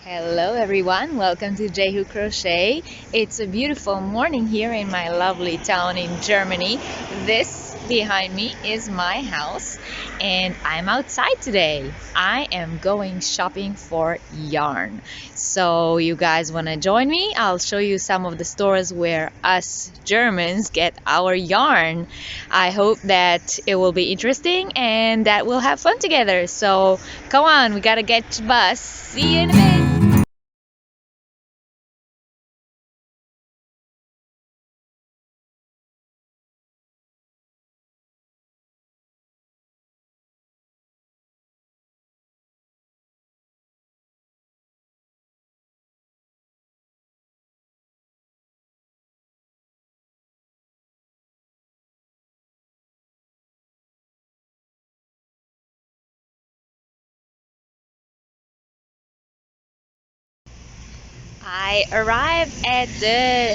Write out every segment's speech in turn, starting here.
Hello everyone, welcome to Jehu Crochet. It's a beautiful morning here in my lovely town in Germany. This behind me is my house and I'm outside today. I am going shopping for yarn. So you guys want to join me? I'll show you some of the stores where us Germans get our yarn. I hope that it will be interesting and that we'll have fun together. So come on, we gotta get to bus. See you in a bit. I arrived at the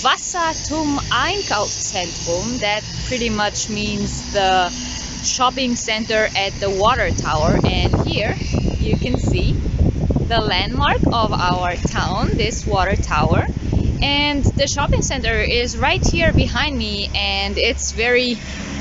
Wasser zum Einkaufszentrum. That pretty much means the shopping center at the water tower. And here you can see the landmark of our town, this water tower. And the shopping center is right here behind me, and it's very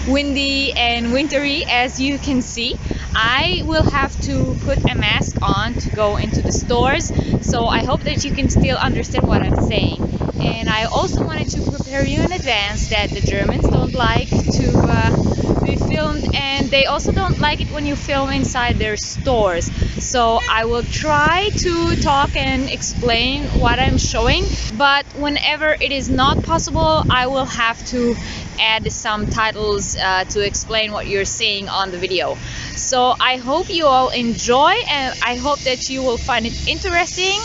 windy and wintry, as you can see. I will have to put a mask on to go into the stores, so I hope that you can still understand what I'm saying. And I also wanted to prepare you in advance that the Germans don't like to be filmed, and they also don't like it when you film inside their stores. So I will try to talk and explain what I'm showing, but whenever it is not possible, I will have to add some titles to explain what you're seeing on the video. So I hope you all enjoy, and I hope that you will find it interesting.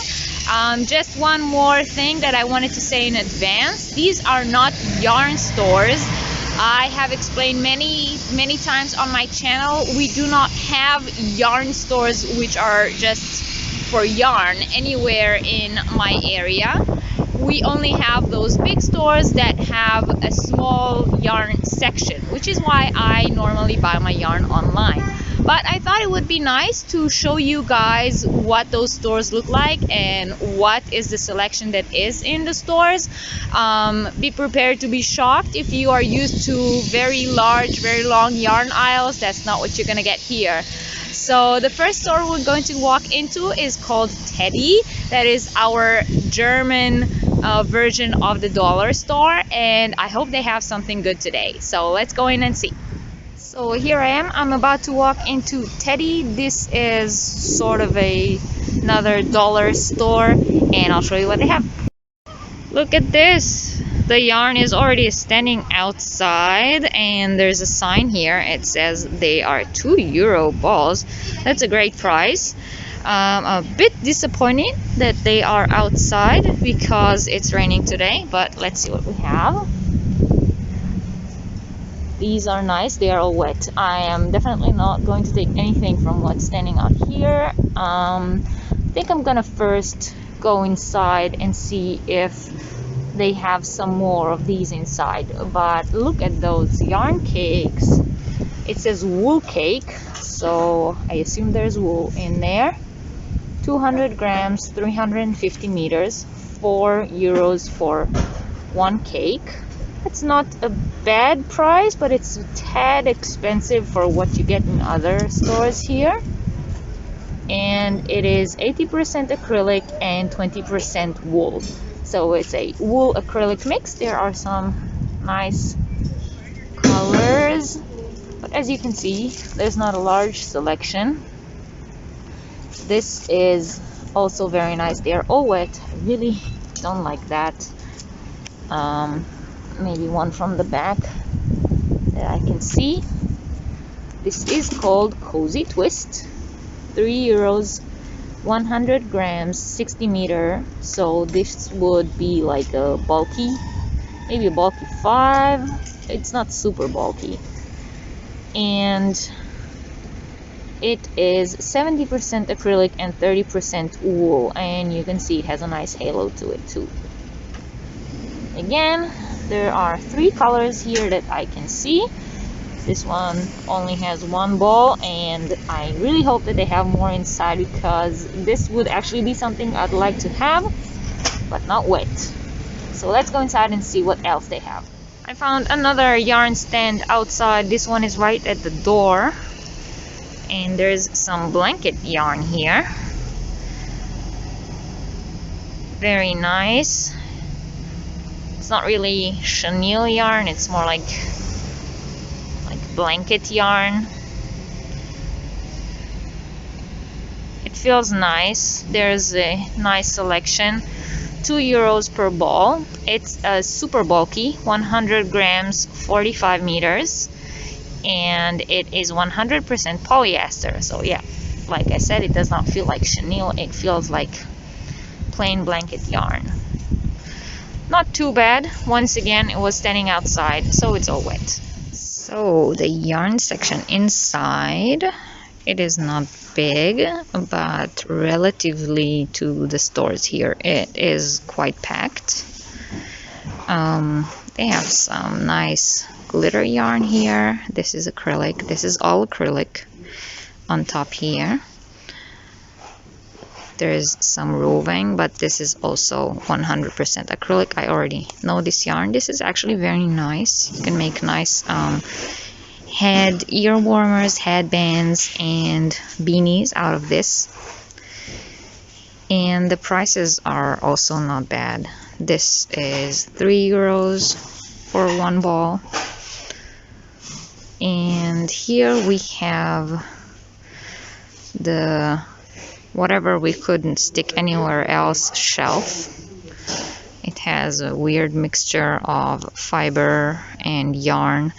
Just one more thing that I wanted to say in advance: these are not yarn stores. I have explained many times on my channel, we do not have yarn stores which are just for yarn anywhere in my area. We only have those big stores that have a small yarn section, which is why I normally buy my yarn online. But I thought it would be nice to show you guys what those stores look like and what is the selection that is in the stores. Be prepared to be shocked if you are used to very large, very long yarn aisles. That's not what you're gonna get here. So the first store we're going to walk into is called Teddy. That is our German version of the dollar store, and I hope they have something good today. So let's go in and see. So here I am. I'm about to walk into Teddy. This is sort of another dollar store, and I'll show you what they have. Look at this. The yarn is already standing outside, and there's a sign here. It says they are €2 balls. That's a great price. A bit disappointed that they are outside because it's raining today, but let's see what we have. These are nice. They are all wet. I am definitely not going to take anything from what's standing out here. I think I'm gonna first go inside and see if they have some more of these inside. But look at those yarn cakes. It says wool cake, so I assume there's wool in there. 200 grams, 350 meters, €4 for one cake. It's not a bad price, but it's a tad expensive for what you get in other stores here. And it is 80% acrylic and 20% wool. So it's a wool acrylic mix. There are some nice colors, but as you can see, there's not a large selection. This is also very nice. They are all wet. I really don't like that. Maybe one from the back that I can see. This is called Cozy Twist. €3, 100 grams, 60 meter. So this would be like a bulky, maybe a bulky 5. It's not super bulky. And it is 70% acrylic and 30% wool. And you can see it has a nice halo to it too. Again, there are 3 colors here that I can see. This one only has one ball, and I really hope that they have more inside, because this would actually be something I'd like to have, but not wet. So let's go inside and see what else they have. I found another yarn stand outside. This one is right at the door, and there's some blanket yarn here. Very nice. It's not really chenille yarn, it's more like blanket yarn. It feels nice. There's a nice selection. €2 per ball. It's super bulky, 100 grams, 45 meters, and it is 100% polyester. So yeah, like I said, it does not feel like chenille, it feels like plain blanket yarn. Not too bad. Once again, it was standing outside, so it's all wet. So the yarn section inside, it is not big, but relatively to the stores here, it is quite packed. They have some nice glitter yarn here. This is acrylic. This is all acrylic on top here. There's some roving, but this is also 100% acrylic. I already know this yarn. This is actually very nice. You can make nice head ear warmers, headbands, and beanies out of this. And the prices are also not bad. This is €3 for one ball. And here we have the whatever we couldn't stick anywhere else shelf. It has a weird mixture of fiber and yarn,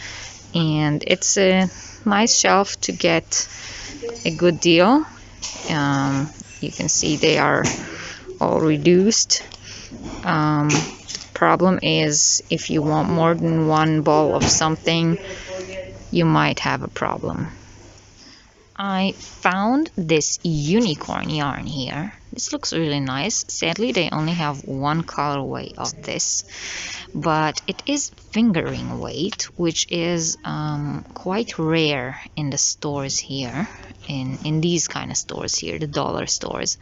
and it's a nice shelf to get a good deal. You can see they are all reduced. Problem is, if you want more than one ball of something, you might have a problem. I found this unicorn yarn here. This looks really nice. Sadly, they only have one colorway of this, but it is fingering weight, which is quite rare in the stores here, in these kind of stores here, the dollar stores.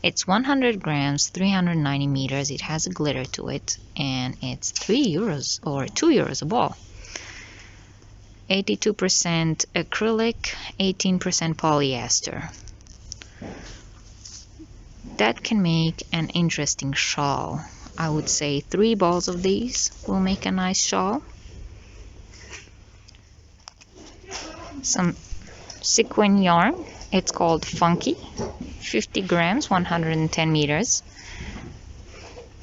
It's 100 grams, 390 meters. It has a glitter to it, and it's €3 or €2 a ball. 82% acrylic, 18% polyester. That can make an interesting shawl. I would say 3 balls of these will make a nice shawl. Some sequin yarn. It's called Funky. 50 grams, 110 meters.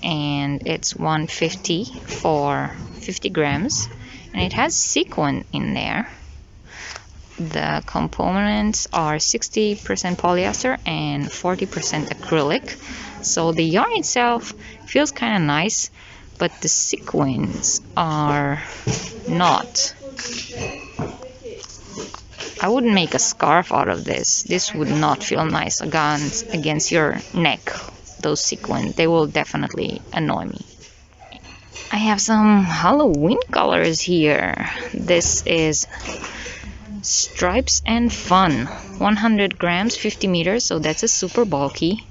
And it's $150 for 50 grams. And it has sequin in there. The components are 60% polyester and 40% acrylic. So the yarn itself feels kind of nice, but the sequins are not. I wouldn't make a scarf out of this. This would not feel nice against your neck. Those sequins, they will definitely annoy me. I have some Halloween colors here. This is Stripes and Fun. 100 grams, 50 meters, so that's a super bulky.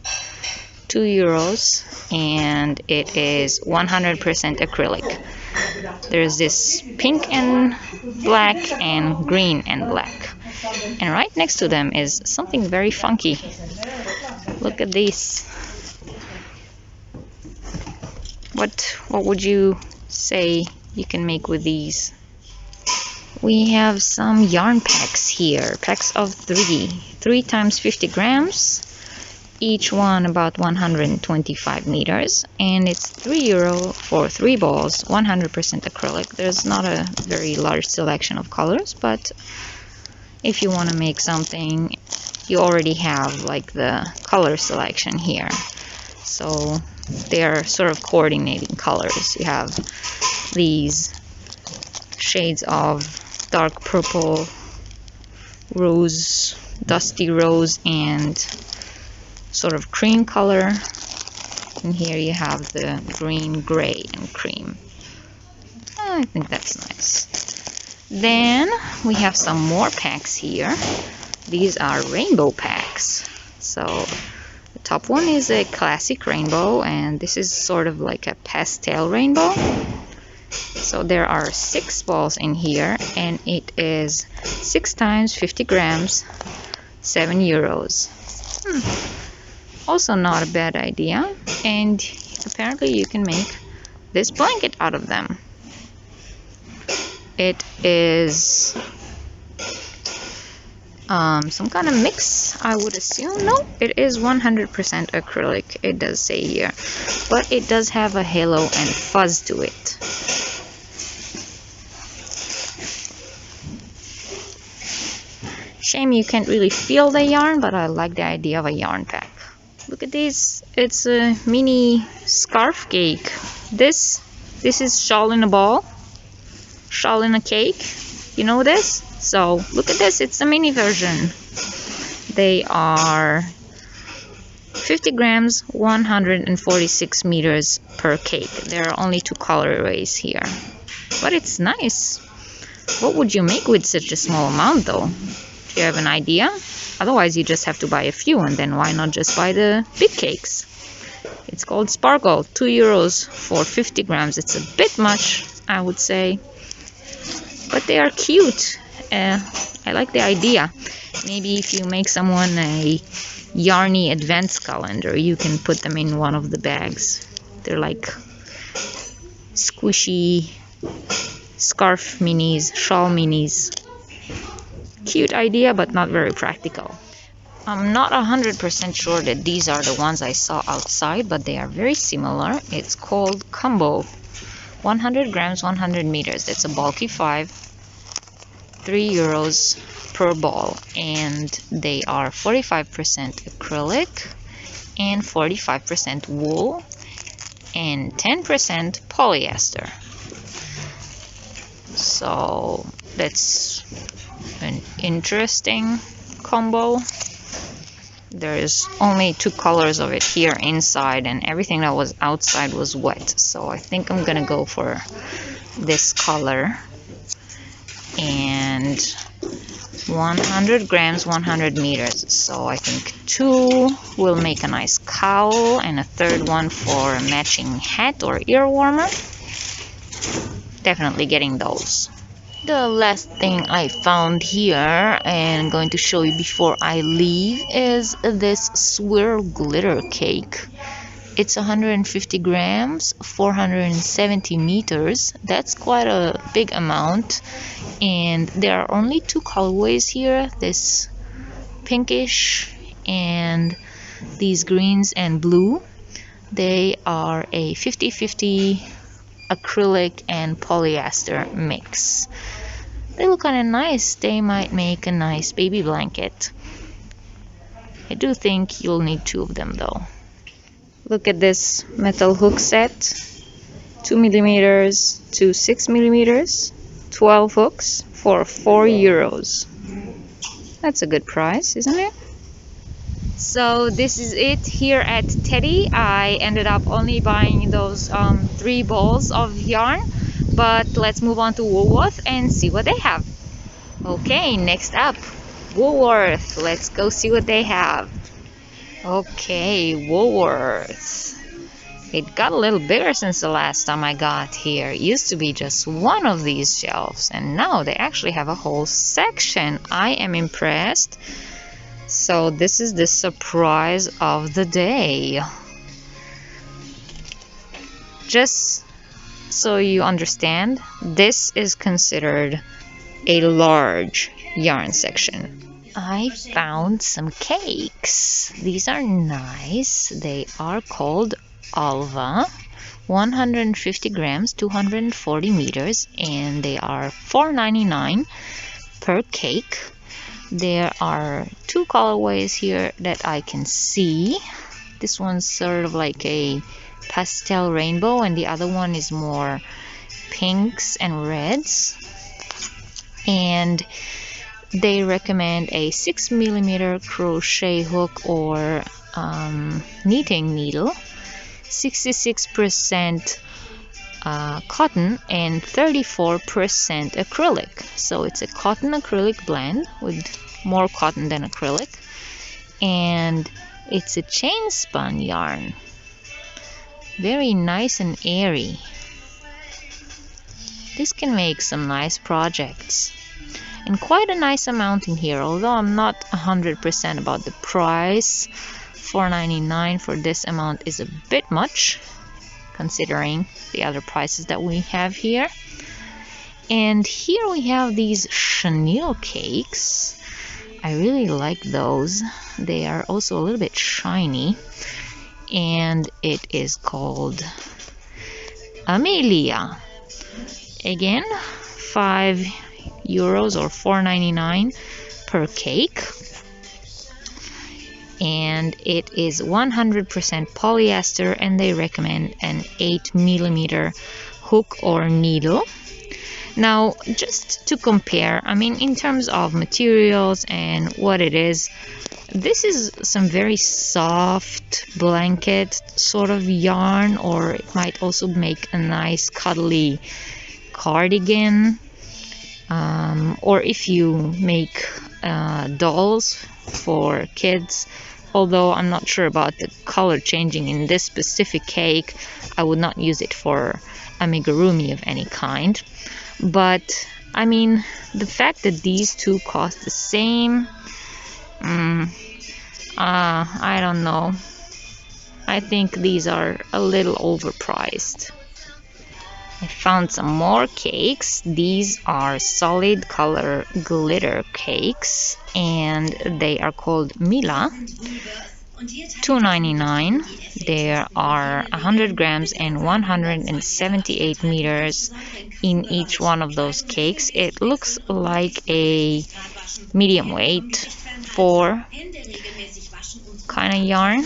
€2, and it is 100% acrylic. There's this pink and black and green and black. And right next to them is something very funky. Look at this. What would you say you can make with these? We have some yarn packs here, packs of 3 times 50 grams, each one about 125 meters, and it's €3 for 3 balls, 100% acrylic. There's not a very large selection of colors, but if you want to make something, you already have like the color selection here. So they are sort of coordinating colors. You have these shades of dark purple, rose, dusty rose, and sort of cream color. And here you have the green, gray, and cream. I think that's nice. Then we have some more packs here. These are rainbow packs. So the top one is a classic rainbow, and this is sort of like a pastel rainbow. So there are 6 balls in here, and it is 6 times 50 grams, 7 euros. Also not a bad idea, and apparently you can make this blanket out of them. It is some kind of mix, I would assume. No, it is 100% acrylic, it does say here, but it does have a halo and fuzz to it. Shame you can't really feel the yarn, but I like the idea of a yarn pack. Look at this, it's a mini scarf cake. This is shawl in a ball, shawl in a cake, you know this? So look at this, it's a mini version. They are 50 grams, 146 meters per cake. There are only 2 colorways here, but it's nice. What would you make with such a small amount though? Do you have an idea? Otherwise you just have to buy a few, and then why not just buy the big cakes? It's called Sparkle, 2 euros for 50 grams. It's a bit much, I would say, but they are cute. I like the idea. Maybe if you make someone a yarny advent calendar, you can put them in one of the bags. They're like squishy scarf minis, shawl minis. Cute idea, but not very practical. I'm not 100% sure that these are the ones I saw outside, but they are very similar. It's called Combo. 100 grams, 100 meters. That's a bulky 5. 3 euros per ball. And they are 45% acrylic and 45% wool and 10% polyester. So that's an interesting combo. There's only 2 colors of it here inside, and everything that was outside was wet, so I think I'm gonna go for this color. And 100 grams, 100 meters, so I think 2 will make a nice cowl and a third one for a matching hat or ear warmer. Definitely getting those. The last thing I found here and I'm going to show you before I leave is this swirl glitter cake. It's 150 grams, 470 meters. That's quite a big amount, and there are only 2 colorways here, this pinkish and these greens and blue. They are a 50-50 acrylic and polyester mix. They look kind of nice. They might make a nice baby blanket. I do think you'll need 2 of them though. Look at this metal hook set, 2 millimeters to 6 millimeters, 12 hooks for 4 euros. That's a good price, isn't it? So this is it here at Teddy. I ended up only buying those 3 balls of yarn, but let's move on to Woolworth and see what they have. Okay, next up, Woolworth. Let's go see what they have. Okay, Woolworth. It got a little bigger since the last time I got here. It used to be just one of these shelves, and now they actually have a whole section. I am impressed. So this is the surprise of the day. Just so you understand, this is considered a large yarn section. I found some cakes. These are nice. They are called Alva, 150 grams, 240 meters, and they are $4.99 per cake. There are 2 colorways here that I can see. This one's sort of like a pastel rainbow, and the other one is more pinks and reds. And they recommend a 6 millimeter crochet hook or knitting needle, 66% cotton and 34% acrylic. So it's a cotton acrylic blend with more cotton than acrylic, and it's a chain spun yarn. Very nice and airy. This can make some nice projects, and quite a nice amount in here, although I'm not 100% about the price. $4.99 for this amount is a bit much considering the other prices that we have here. And here we have these chenille cakes. I really like those. They are also a little bit shiny, and it is called Amelia. Again, €5 or $4.99 per cake, and it is 100% polyester, and they recommend an 8mm hook or needle. Now, just to compare, I mean, in terms of materials and what it is, this is some very soft blanket sort of yarn, or it might also make a nice cuddly cardigan, or if you make dolls for kids. Although I'm not sure about the color changing in this specific cake, I would not use it for amigurumi of any kind. But I mean, the fact that these two cost the same, I don't know. I think these are a little overpriced. I found some more cakes. These are solid color glitter cakes, and they are called Mila. $2.99. There are 100 grams and 178 meters in each one of those cakes. It looks like a medium weight 4 kind of yarn,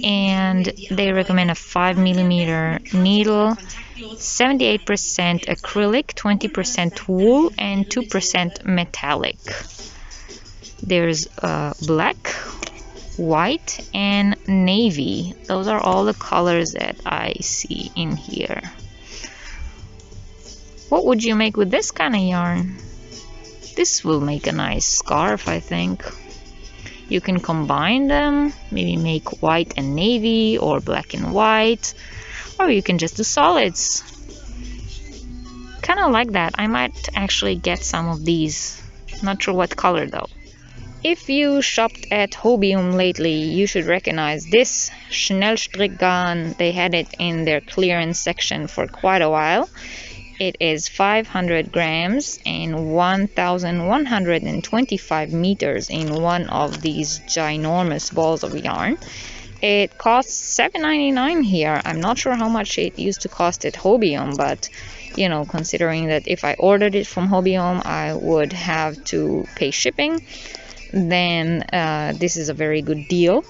and they recommend a 5mm needle, 78% acrylic, 20% wool, and 2% metallic. There's black, white, and navy. Those are all the colors that I see in here. What would you make with this kind of yarn? This will make a nice scarf, I think. You can combine them, maybe make white and navy or black and white, or you can just do solids. Kind of like that. I might actually get some of these. Not sure what color though. If you shopped at Hobium lately, you should recognize this Schnellstreegan. They had it in their clearance section for quite a while. It is 500 grams and 1,125 meters in one of these ginormous balls of yarn. It costs $7.99 here. I'm not sure how much it used to cost at Hobium, but you know, considering that if I ordered it from Hobium, I would have to pay shipping, then this is a very good deal.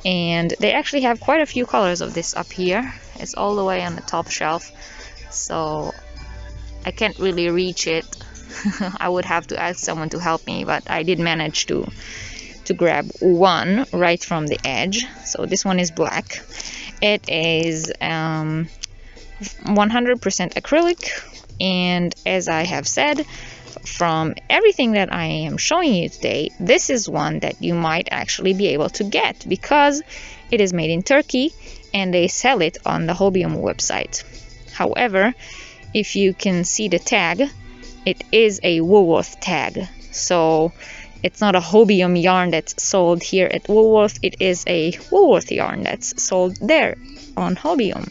And they actually have quite a few colors of this up here. It's all the way on the top shelf, so I can't really reach it. I would have to ask someone to help me, but I did manage to grab one right from the edge. So this one is black. It is 100% acrylic, and as I have said, from everything that I am showing you today, this is one that you might actually be able to get because it is made in Turkey and they sell it on the Hobium website. However, if you can see the tag, it is a Woolworth tag. So it's not a Hobium yarn that's sold here at Woolworth. It is a Woolworth yarn that's sold there on Hobium.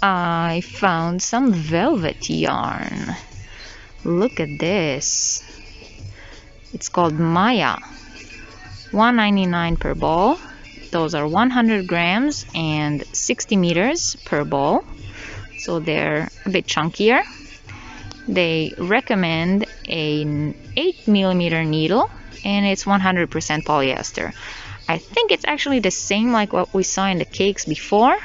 I found some velvet yarn. Look at this. It's called Maya. $1.99 per ball. Those are 100 grams and 60 meters per ball. So they're a bit chunkier. They recommend an 8mm needle, and it's 100% polyester. I think it's actually the same like what we saw in the cakes before,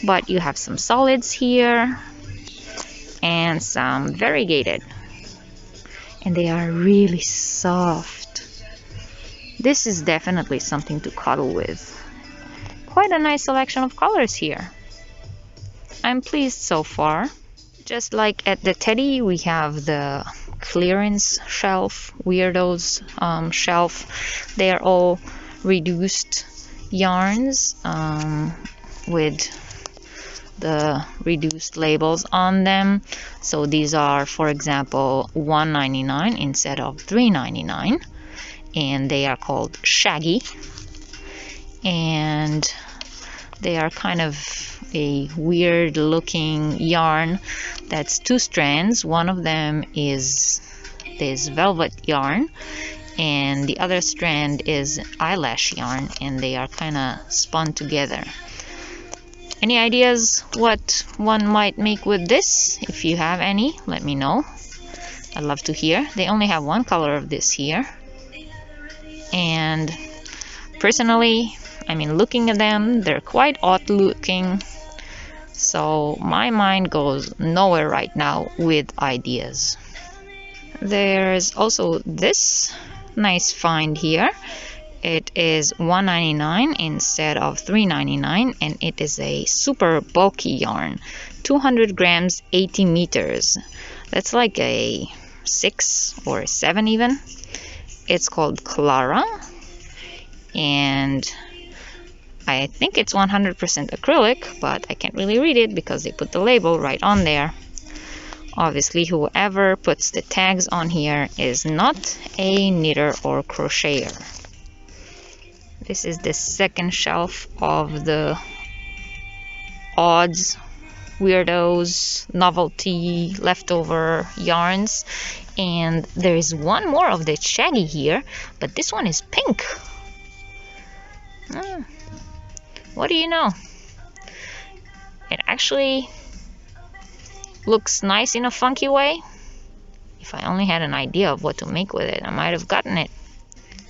but you have some solids here and some variegated, and they are really soft. This is definitely something to cuddle with. Quite a nice selection of colors here. I'm pleased so far. Just like at the Teddy, we have the clearance shelf, weirdos shelf. They are all reduced yarns with the reduced labels on them. So these are, for example, $1.99 instead of $3.99, and they are called shaggy, and they are kind of a weird looking yarn that's two strands. One of them is this velvet yarn and the other strand is eyelash yarn, and they are kind of spun together. Any ideas what one might make with this? If you have any, let me know. I'd love to hear. They only have one color of this here, and personally, I mean, looking at them, they're quite odd looking, so my mind goes nowhere right now with ideas. There's also this nice find here. It is $1.99 instead of $3.99, and it is a super bulky yarn, 200 grams, 80 meters. That's like a 6 or a 7 even. It's called Lara, and I think it's 100% acrylic, but I can't really read it because they put the label right on there. Obviously, whoever puts the tags on here is not a knitter or crocheter. This is the second shelf of the odds, weirdos, novelty, leftover yarns. And there is one more of the shaggy here, but this one is pink. What do you know? It actually looks nice in a funky way. If I only had an idea of what to make with it, I might have gotten it.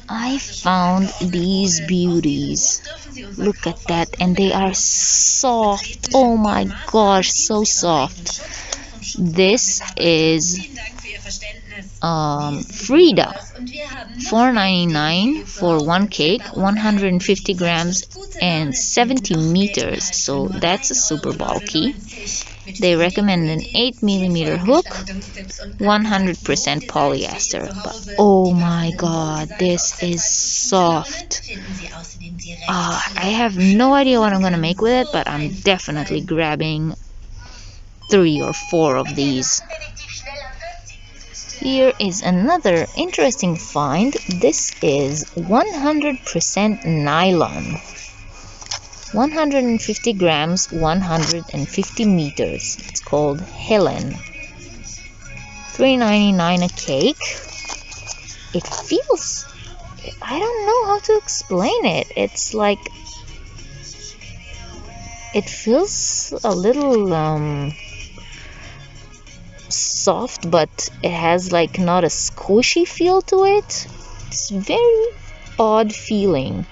I found these beauties. Look at that, and they are soft. Oh my gosh, so soft. This is Frida, $4.99 for one cake, 150 grams and 70 meters, so that's super bulky. They recommend an 8mm hook, 100% polyester, but oh my god, this is soft. I have no idea what I'm gonna make with it, but I'm definitely grabbing 3 or 4 of these. Here is another interesting find. This is 100% nylon. 150 grams, 150 meters. It's called Helen. $3.99 a cake. It feels, I don't know how to explain it. It's like, it feels a little soft, but it has like not a squishy feel to it. It's very odd feeling.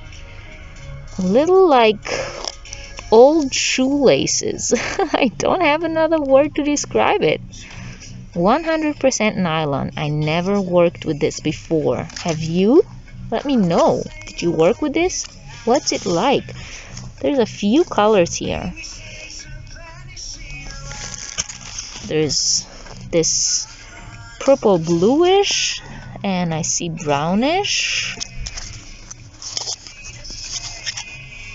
A little like old shoelaces. I don't have another word to describe it. 100% nylon. I never worked with this before. Have you? Let me know. Did you work with this? What's it like? There's a few colors here. There's this purple bluish, and I see brownish.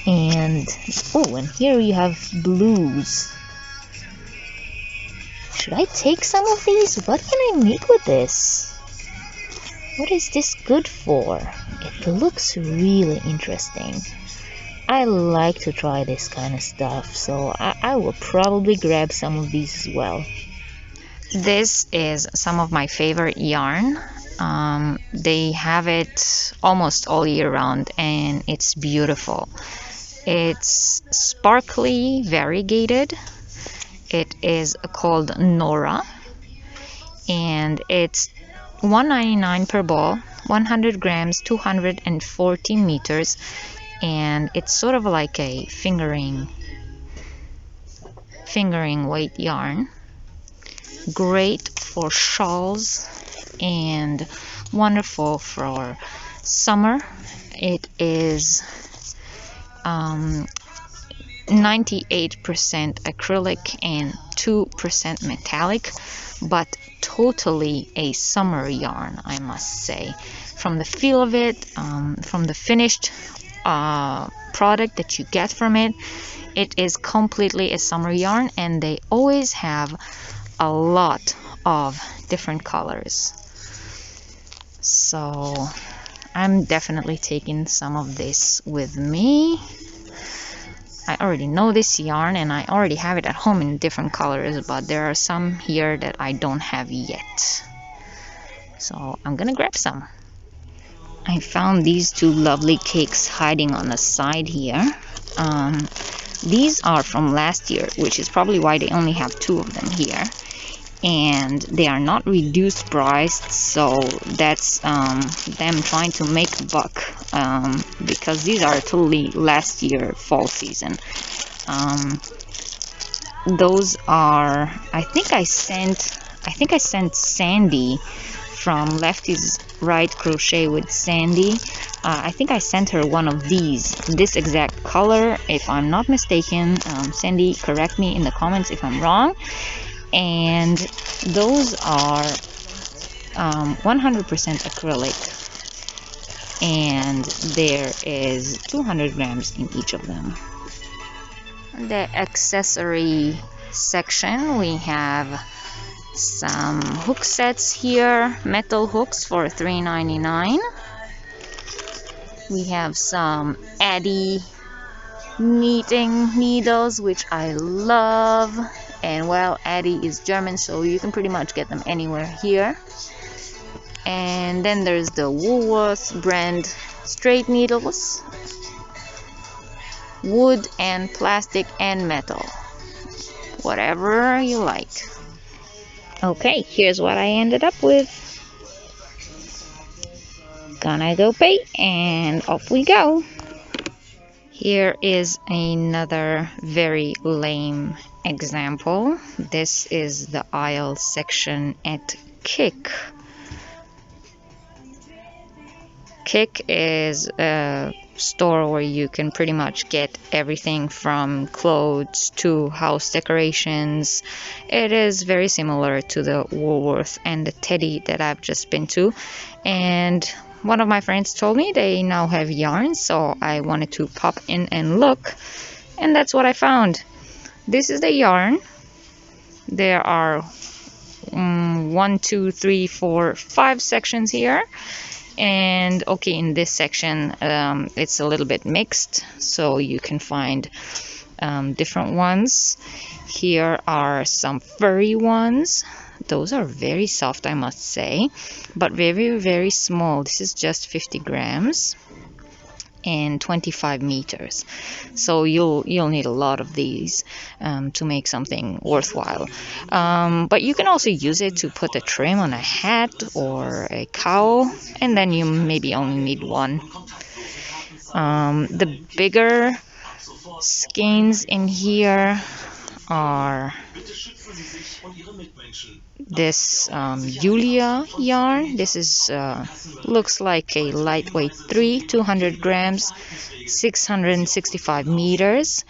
And oh, and here you have blues. Should I take some of these? What can I make with this? What is this good for? It looks really interesting. I like to try this kind of stuff, so I will probably grab some of these as well. This is some of my favorite yarn. They have it almost all year round, and it's beautiful. It's sparkly, variegated. It is called Nora, and it's $1.99 per ball, 100 grams, 240 meters, and it's sort of like a fingering weight yarn. Great for shawls and wonderful for summer. It is 98% acrylic and 2% metallic, but totally a summer yarn, I must say. From the feel of it, from the finished product that you get from it, it is completely a summer yarn, and they always have a lot of different colors. So I'm definitely taking some of this with me. I already know this yarn and I already have it at home in different colors, but there are some here that I don't have yet. So I'm gonna grab some. I found these two lovely cakes hiding on the side here. These are from last year, which is probably why they only have 2 of them here. And they are not reduced priced, so that's them trying to make a buck, because these are totally last year fall season. Those are, I think I sent Sandy from Lefty's Right Crochet with Sandy. I think I sent her one of these, this exact color, if I'm not mistaken. Sandy, correct me in the comments if I'm wrong. And those are 100% acrylic, and there is 200 grams in each of them. The accessory section, we have some hook sets here, metal hooks for $3.99. We have some Addy knitting needles, which I love. And well, Addy is German, so you can pretty much get them anywhere here. And then there's the Woolworth brand straight needles, wood and plastic and metal, whatever you like. Okay, here's what I ended up with. Gonna go pay, and off we go. Here is another very lame example. This is the aisle section at Kick. Kick is a store where you can pretty much get everything from clothes to house decorations. It is very similar to the Woolworth and the Teddy that I've just been to, and one of my friends told me they now have yarn, so I wanted to pop in and look, and that's what I found. This is the yarn. There are 1, 2, 3, 4, 5 sections here. And okay, in this section it's a little bit mixed, so you can find different ones. Here are some furry ones. Those are very soft, I must say, but very, very small. This is just 50 grams and 25 meters. So you'll need a lot of these to make something worthwhile. But you can also use it to put a trim on a hat or a cowl, and then you maybe only need one. The bigger skeins in here are this Julia yarn. This is looks like a lightweight 200 grams, 665 meters,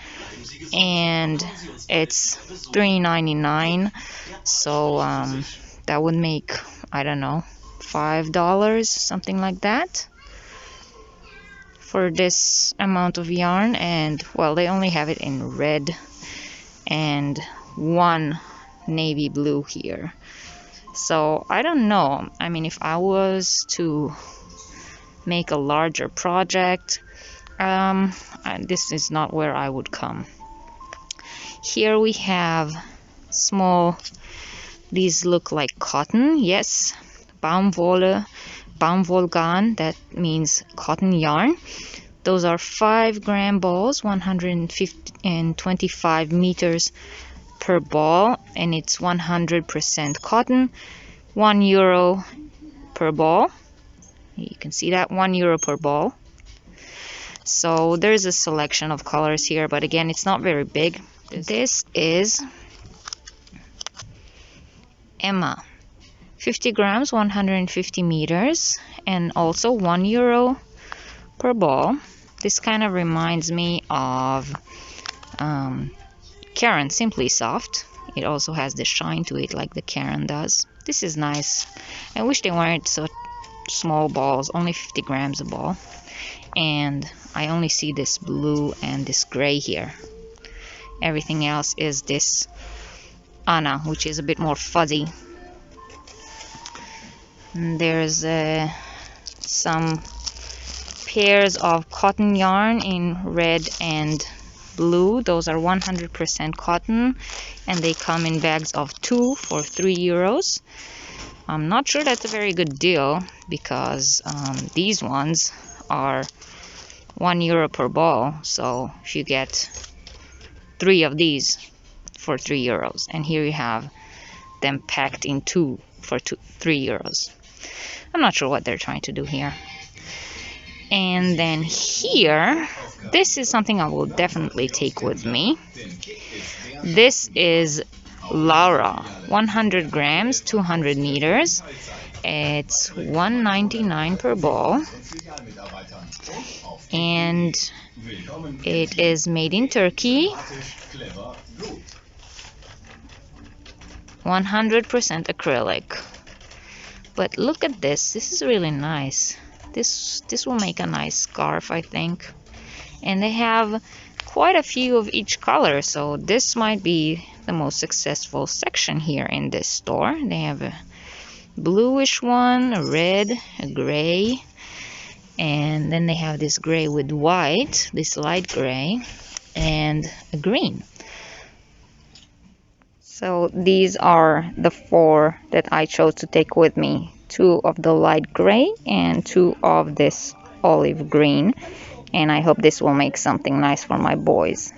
and it's $3.99. So that would make, I don't know, $5, something like that, for this amount of yarn. And well, they only have it in red and one navy blue here. So I don't know, I mean, if I was to make a larger project, this is not where I would come. Here we have small, these look like cotton, yes, Baumwolle, Baumwollgarn, that means cotton yarn. Those are 5-gram balls, 125 meters per ball, and it's 100% cotton. €1 per ball. You can see that, €1 per ball. So there's a selection of colors here, but again, it's not very big. This is Emma, 50 grams, 150 meters, and also €1 per ball. This kind of reminds me of Karen Simply Soft. It also has the shine to it like the Karen does. This is nice. I wish they weren't so small balls, only 50 grams a ball. And I only see this blue and this gray here. Everything else is this Anna, which is a bit more fuzzy. And there's some pairs of cotton yarn in red and blue. Those are 100% cotton, and they come in bags of 2 for €3. I'm not sure that's a very good deal, because these ones are €1 per ball. So if you get 3 of these for €3, and here you have them packed in 2 for €3. I'm not sure what they're trying to do here. And then here, this is something I will definitely take with me. This is Lara, 100 grams, 200 meters. It's $1.99 per ball. And it is made in Turkey. 100% acrylic. But look at this. This is really nice. This will make a nice scarf, I think. And they have quite a few of each color, so this might be the most successful section here in this store. They have a bluish one, a red, a gray, and then they have this gray with white, this light gray, and a green. So these are the 4 that I chose to take with me. 2 of the light gray and 2 of this olive green. And I hope this will make something nice for my boys.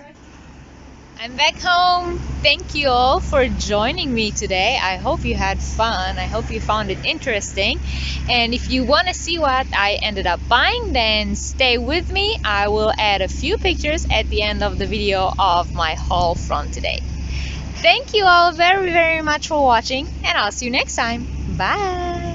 I'm back home. Thank you all for joining me today. I hope you had fun. I hope you found it interesting. And if you want to see what I ended up buying, then stay with me. I will add a few pictures at the end of the video of my haul from today. Thank you all very, very much for watching, and I'll see you next time. Bye!